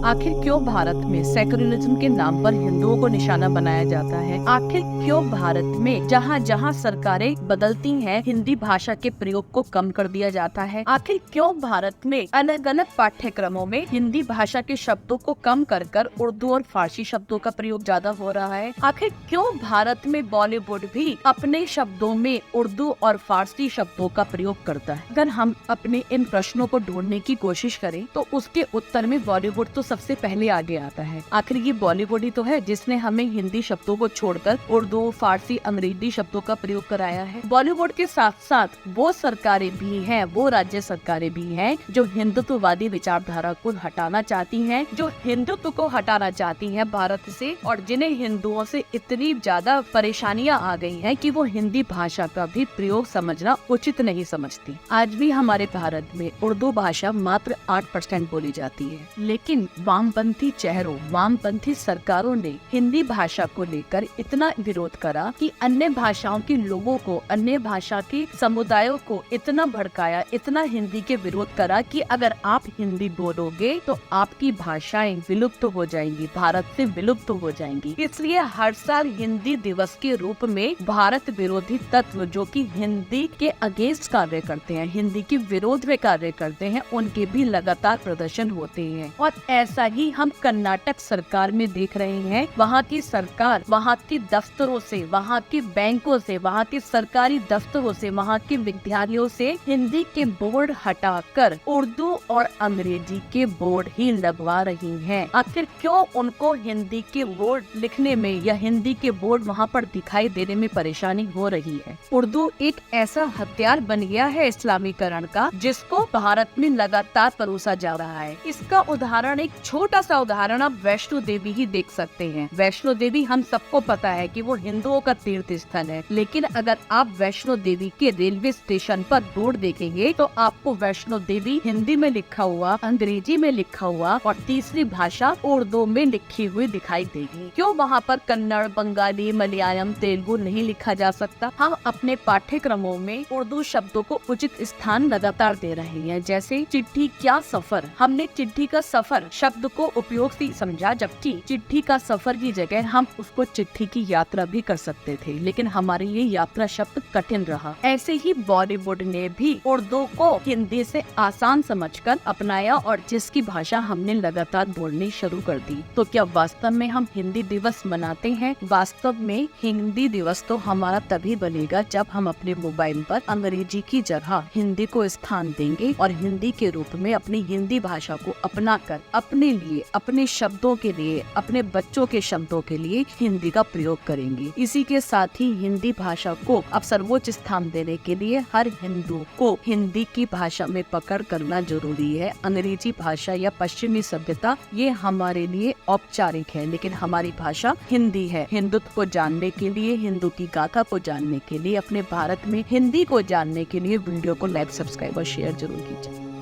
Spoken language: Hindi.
आखिर क्यों भारत में सेक्युलरिज्म के नाम पर हिंदुओं को निशाना बनाया जाता है? आखिर क्यों भारत में जहाँ जहाँ सरकारें बदलती हैं हिंदी भाषा के प्रयोग को कम कर दिया जाता है? आखिर क्यों भारत में अलग अलग पाठ्यक्रमों में हिंदी भाषा के शब्दों को कम कर उर्दू और फारसी शब्दों का प्रयोग ज्यादा हो रहा है? आखिर क्यों भारत में बॉलीवुड भी अपने शब्दों में उर्दू और फारसी शब्दों का प्रयोग करता है? अगर हम अपने इन प्रश्नों को ढूंढने की कोशिश करें तो उसके उत्तर में बॉलीवुड तो सबसे पहले आगे आता है। आखिर ये बॉलीवुड ही तो है जिसने हमें हिंदी शब्दों को छोड़कर उर्दू, फारसी, अंग्रेजी शब्दों का प्रयोग कराया है। बॉलीवुड के साथ साथ वो सरकारें भी हैं, वो राज्य सरकारें भी हैं जो हिंदुत्ववादी विचारधारा को हटाना चाहती हैं, जो हिंदुत्व को हटाना चाहती हैं भारत से, और जिन्हें हिंदुओं से इतनी ज्यादा परेशानियां आ गई हैं कि वो हिंदी भाषा का भी प्रयोग समझना उचित नहीं समझती। आज भी हमारे भारत में उर्दू भाषा मात्र 8% बोली जाती है, लेकिन वामपंथी चेहरों, वामपंथी सरकारों ने हिंदी भाषा को लेकर इतना विरोध करा कि अन्य भाषाओं के लोगों को, अन्य भाषा के समुदायों को इतना भड़काया, इतना हिंदी के विरोध करा कि अगर आप हिंदी बोलोगे तो आपकी भाषाएं विलुप्त हो जाएंगी, भारत से विलुप्त हो जाएंगी। इसलिए हर साल हिंदी दिवस के रूप में भारत विरोधी तत्व जो कि हिंदी के अगेंस्ट कार्य करते हैं, हिंदी के विरोध में कार्य करते हैं, उनके भी लगातार प्रदर्शन होते हैं। और ऐसा ही हम कर्नाटक सरकार में देख रहे हैं। वहाँ की सरकार वहाँ के दफ्तरों से, वहाँ के बैंकों से, वहाँ के सरकारी दफ्तरों से, वहाँ के विद्यालयों से हिंदी के बोर्ड हटाकर उर्दू और अंग्रेजी के बोर्ड ही लगवा रही हैं। आखिर क्यों उनको हिंदी के बोर्ड लिखने में या हिंदी के बोर्ड वहाँ पर दिखाई देने में परेशानी हो रही है? उर्दू एक ऐसा हथियार बन गया है इस्लामीकरण का जिसको भारत में लगातार परोसा जा रहा है। इसका उदाहरण, एक छोटा सा उदाहरण आप वैष्णो देवी ही देख सकते हैं। वैष्णो देवी हम सबको पता है कि वो हिंदुओं का तीर्थ स्थल है, लेकिन अगर आप वैष्णो देवी के रेलवे स्टेशन पर बोर्ड देखेंगे तो आपको वैष्णो देवी हिंदी में लिखा हुआ, अंग्रेजी में लिखा हुआ और तीसरी भाषा उर्दू में लिखी हुई दिखाई देगी। क्यों वहाँ पर कन्नड़, बंगाली, मलयालम, तेलुगु नहीं लिखा जा सकता? हम अपने पाठ्यक्रमों में उर्दू शब्दों को उचित स्थान लगातार दे रहे हैं। जैसे चिट्ठी क्या सफर, हमने चिट्ठी का सफर शब्द को उपयोग से समझा, जबकि चिट्ठी का सफर की जगह हम उसको चिट्ठी की यात्रा भी कर सकते थे, लेकिन हमारे लिए यात्रा शब्द कठिन रहा। ऐसे ही बॉलीवुड ने भी उर्दू को हिंदी से आसान समझकर अपनाया और जिसकी भाषा हमने लगातार बोलनी शुरू कर दी। तो क्या वास्तव में हम हिंदी दिवस मनाते हैं? वास्तव में हिंदी दिवस तो हमारा तभी बनेगा जब हम अपने मोबाइल पर अंग्रेजी की जगह हिंदी को स्थान देंगे और हिंदी के रूप में अपनी हिंदी भाषा को अपनाकर अपने लिए, अपने शब्दों के लिए, अपने बच्चों के शब्दों के लिए हिंदी का प्रयोग करेंगे। इसी के साथ ही हिंदी भाषा को अब सर्वोच्च स्थान देने के लिए हर हिंदू को हिंदी की भाषा में पकड़ करना जरूरी है। अंग्रेजी भाषा या पश्चिमी सभ्यता ये हमारे लिए औपचारिक है, लेकिन हमारी भाषा हिंदी है। हिंदुत्व को जानने के लिए, हिंदू की गाथा को जानने के लिए, अपने भारत में हिंदी को जानने के लिए वीडियो को लाइक, सब्सक्राइब और शेयर जरूर कीजिए।